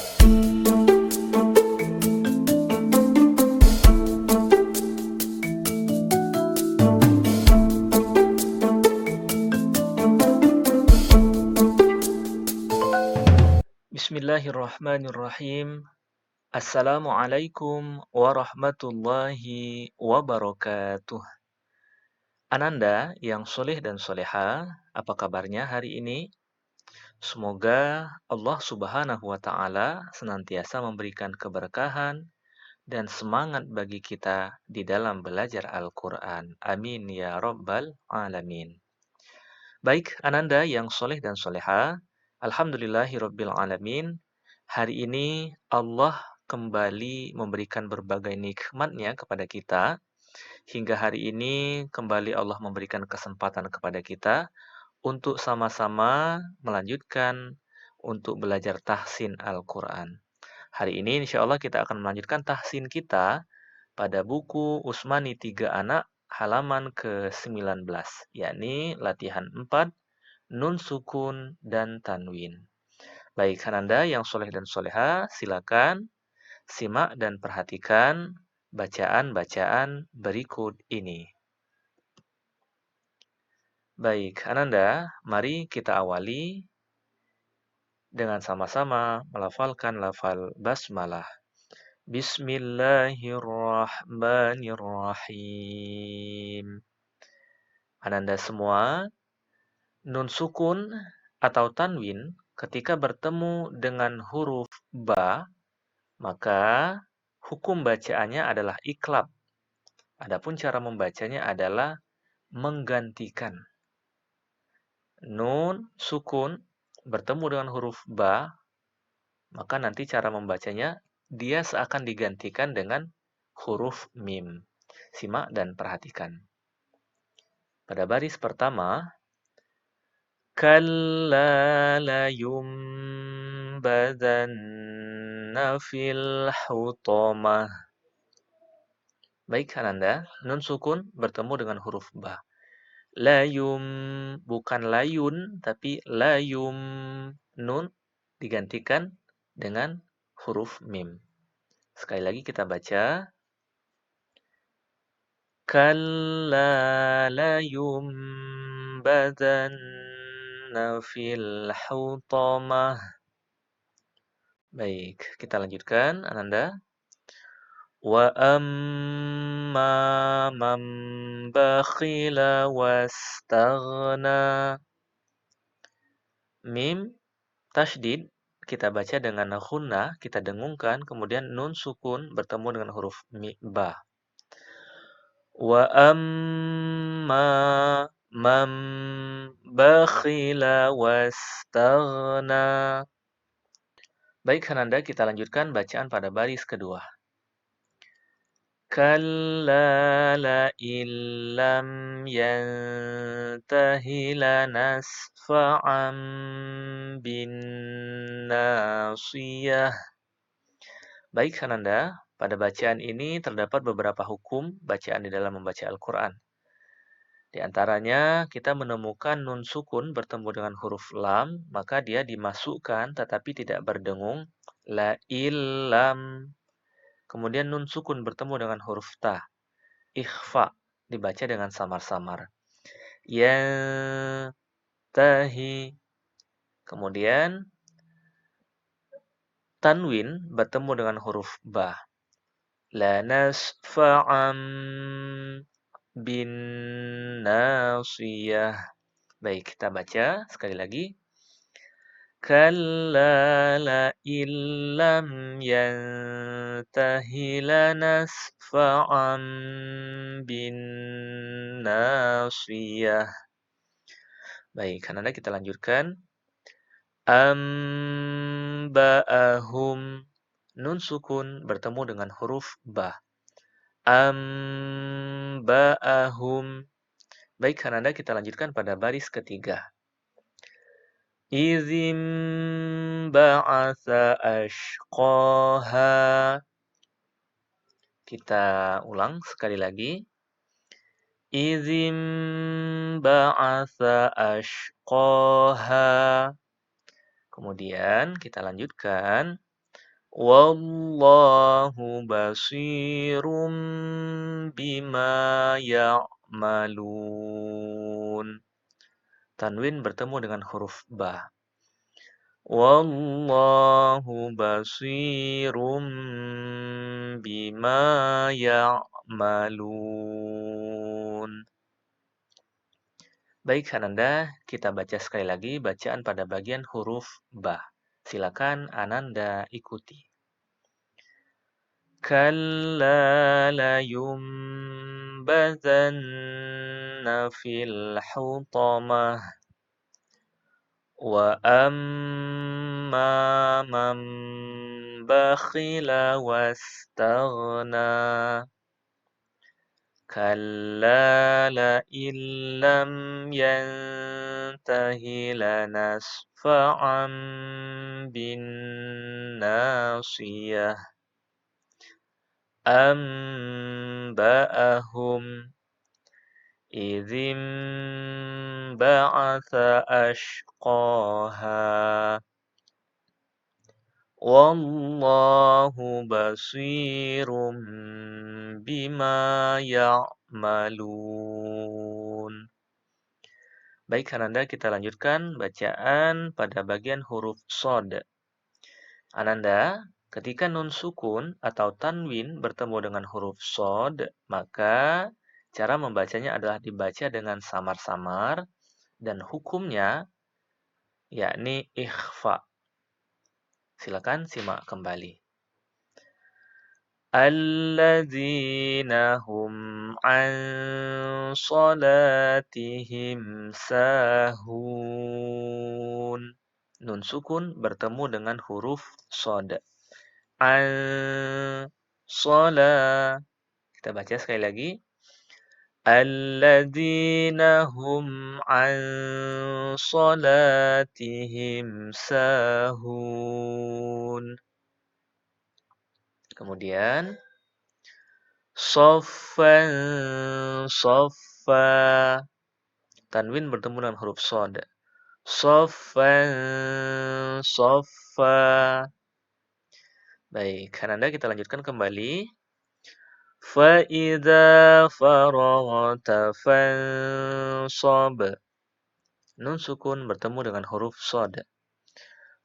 Bismillahirrahmanirrahim. Assalamualaikum warahmatullahi wabarakatuh. Ananda yang soleh dan soleha, apa kabarnya hari ini? Semoga Allah Subhanahu wa Ta'ala senantiasa memberikan keberkahan dan semangat bagi kita di dalam belajar Al-Quran. Amin ya Rabbal Alamin. Baik, Ananda yang soleh dan soleha, Alhamdulillahirabbil alamin. Hari ini Allah kembali memberikan berbagai nikmat-Nya kepada kita. Hingga hari ini kembali Allah memberikan kesempatan kepada kita untuk sama-sama melanjutkan untuk belajar tahsin Al-Quran. Hari ini insya Allah kita akan melanjutkan tahsin kita pada buku Usmani 3 Anak halaman ke-19, yakni latihan 4, nun sukun dan tanwin. Baik, Ananda yang soleh dan soleha, silakan simak dan perhatikan bacaan-bacaan berikut ini. Baik, Ananda, mari kita awali dengan sama-sama melafalkan lafal basmalah. Bismillahirrahmanirrahim. Ananda semua, nun sukun atau tanwin ketika bertemu dengan huruf ba, maka hukum bacaannya adalah iklab. Adapun cara membacanya adalah menggantikan. Nun sukun bertemu dengan huruf ba, maka nanti cara membacanya dia seakan digantikan dengan huruf mim. Simak dan perhatikan. Pada baris pertama, kalla la yumbadanna fil hutamah. Baik, Ananda, nun sukun bertemu dengan huruf ba. Layum, bukan layun, tapi layum. Nun digantikan dengan huruf mim. Sekali lagi kita baca. Kalla layum badanna fil hutamah. Baik, kita lanjutkan, Ananda. Wa amma man bakhila wastaghna. Mim tasydid kita baca dengan ghunnah, kita dengungkan, kemudian nun sukun bertemu dengan huruf ba. Wa amma man bakhila wastaghna. Baik, Ananda, kita lanjutkan bacaan pada baris kedua. Kalla la illam yantahi lanasfa'an bin nasiyah. Baik, Ananda, pada bacaan ini terdapat beberapa hukum bacaan di dalam membaca Al-Quran. Di antaranya, kita menemukan nun sukun bertemu dengan huruf lam, maka dia dimasukkan tetapi tidak berdengung. La illam. Kemudian nun sukun bertemu dengan huruf ta. Ikhfa, dibaca dengan samar-samar. Yantahi. Kemudian tanwin bertemu dengan huruf ba. La nasfa'am bin nasiyah. Baik, kita baca sekali lagi. Kalla la illam yantahi lanasfa'am bin nasiyah. Baik, Ananda kita lanjutkan. Amba'ahum. Nun sukun bertemu dengan huruf ba. Amba'ahum. Baik, Ananda kita lanjutkan pada baris ketiga. Izim ba'atha ashqaha. Kita ulang sekali lagi. Izim ba'atha ashqaha. Kemudian kita lanjutkan. Wallahu basirum bima ya'malun. Tanwin bertemu dengan huruf ba. Wallahu basirum bima ya'malun. Baik, Ananda, kita baca sekali lagi bacaan pada bagian huruf ba. Silakan Ananda ikuti. Kalla layumbazanna fil hutamah wa amma man bakhila wastaghna kalla la illam yantahi lanasfa'an bin nasiyah amba'ahum idzim ba'atha ashqaha wallahu basirum bima ya'malun. Baik, Ananda, kita lanjutkan bacaan pada bagian huruf shod. Ananda, ketika nun sukun atau tanwin bertemu dengan huruf shod, maka cara membacanya adalah dibaca dengan samar-samar dan hukumnya yakni ikhfa. Silakan simak kembali. Alladzina hum an salatihim sahun. Nun sukun bertemu dengan huruf shod. An salat. Kita baca sekali lagi. Alladzina hum an salatihim sahun. Kemudian soffan soffa. Tanwin bertemu dengan huruf shod. Soffan soffa. Baik, Ananda, kita lanjutkan kembali. Fa'idza faraghta fansab. Nun sukun bertemu dengan huruf shod.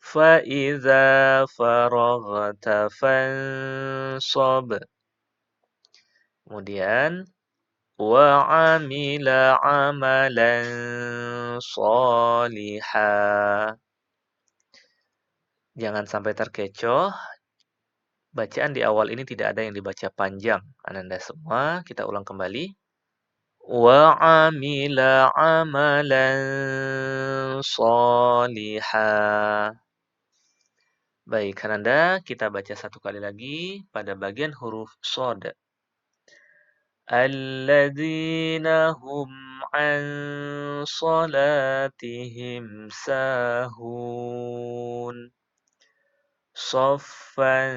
Fa'idza faraghta fansab. Kemudian wa 'amila 'amalan shaliha. Jangan sampai terkecoh. Bacaan di awal ini tidak ada yang dibaca panjang. Ananda semua, kita ulang kembali. Wa 'amila 'amalan shaliha. Baik, Ananda, kita baca satu kali lagi pada bagian huruf shod. Alladzina hum an salatihim sahun. Soffan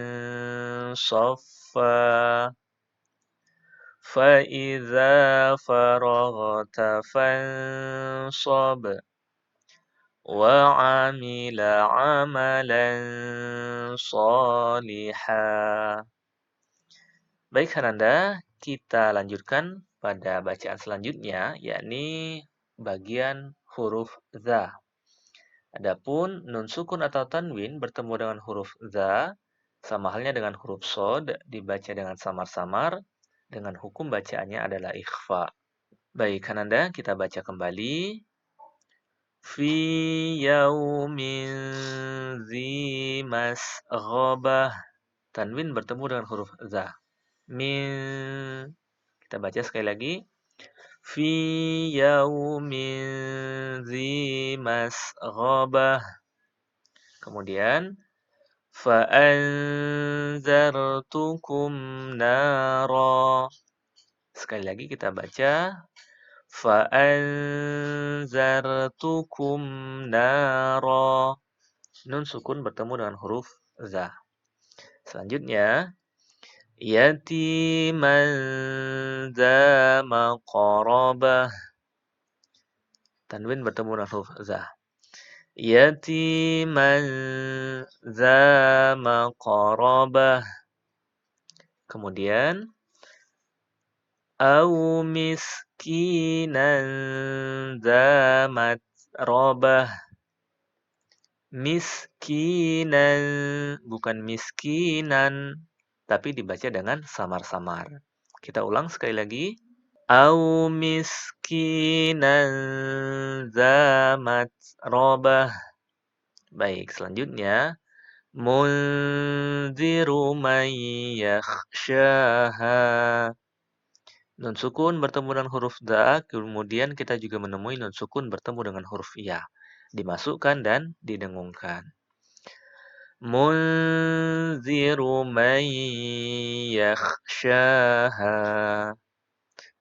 soffa. Fa'idza faraghta fansab. Wa 'amila 'amalan shaliha. Baik, Ananda, kita lanjutkan pada bacaan selanjutnya, yakni bagian huruf za. Adapun nun sukun atau tanwin bertemu dengan huruf za, sama halnya dengan huruf shod, dibaca dengan samar-samar, dengan hukum bacaannya adalah ikhfa. Baik, Ananda, kita baca kembali. Fi yaumin zi masghabah. Tanwin bertemu dengan huruf za. Min. Kita baca sekali lagi. Fi yaumin zi masghabah. Kemudian fa'anzartukum nara. Sekali lagi kita baca fa'anzartukum nara. Nun sukun bertemu dengan huruf za. Selanjutnya yatiman dza maqrabah. Tanwin bertemu dengan huruf za. Yatiman za maqrabah. Kemudian au miskinan za matrabah. Miskinan, bukan miskinan, tapi dibaca dengan samar-samar. Kita ulang sekali lagi. Au miskinan za matrabah. Baik, selanjutnya. Munziru man yakhshaha. Nun sukun bertemu dengan huruf dha, kemudian kita juga menemui nun sukun bertemu dengan huruf ya. Dimasukkan dan didengungkan. Munziru man yakhshaha.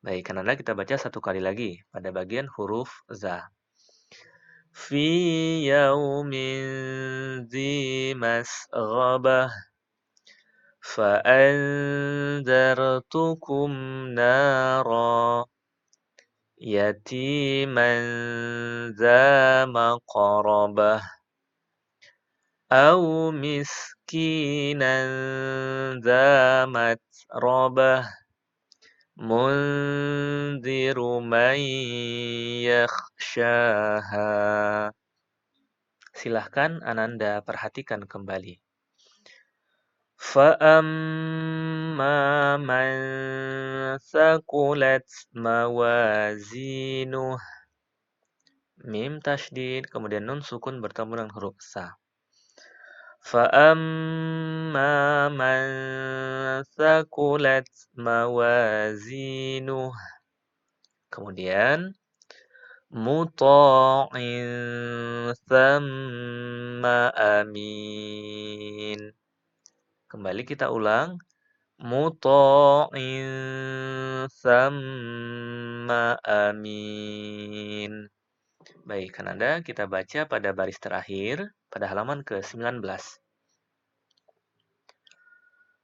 Baik, karena kita baca satu kali lagi pada bagian huruf za. Fi yaumin dzi masghabah. فأنذرتكم نارا يتيما ذا مقربة أو مسكينا ذا متربة منذر من يخشاها. Silahkan Ananda perhatikan kembali. فَأَمَّا مَنْ ثَقُلَتْ مَوَازِينُهُ. Mim tasydid, kemudian nun sukun bertemu dengan huruf sa. فَأَمَّا مَنْ ثَقُلَتْ مَوَازِينُهُ. Kemudian مُطَاعٍ ثَمَّ أَمِينٍ. Kembali kita ulang. Muta'in thamma amin. Baik, Kananda, kita baca pada baris terakhir, pada halaman ke-19.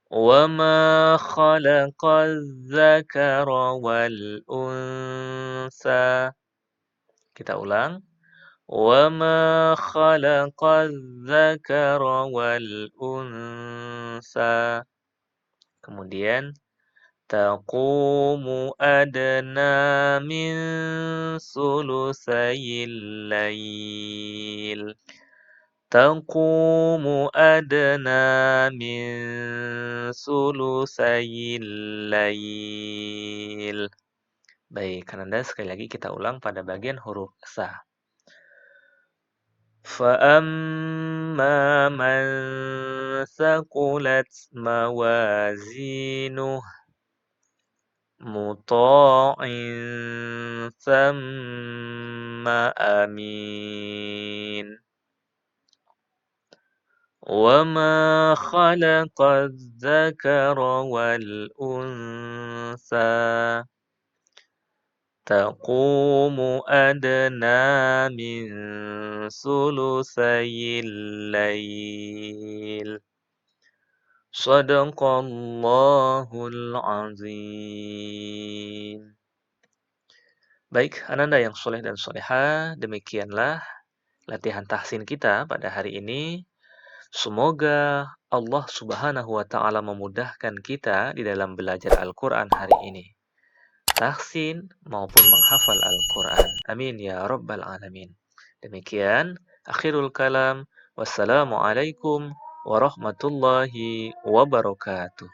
Wa ma khalaqaz zakara wal unsa. Kita ulang. Wa ma khalaqaz zakara wal unsa. Kemudian taqumu adna min sulusayil lail. Taqumu adna min sulusayil lail. Baik, Kananda, sekali lagi kita ulang pada bagian huruf sa. فَأَمَّا مَنْ ثَقُلَتْ مَوَازِينُهُ مُطَاعٍ ثَمَّ أَمِينٍ. وَمَا خَلَقَ الذَّكَرَ وَالْأُنثَى تَقُومُ أَدْنَى مِنْ ثُلُثَيِ اللَّيْلِ. Shadaqallahul azim. Baik, Ananda yang soleh dan soleha, demikianlah latihan tahsin kita pada hari ini. Semoga Allah Subhanahu wa Ta'ala memudahkan kita di dalam belajar Al-Quran hari ini, tahsin maupun menghafal Al-Quran. Amin ya Rabbal Alamin. Demikian akhirul kalam. Wassalamualaikum warahmatullahi wabarakatuh.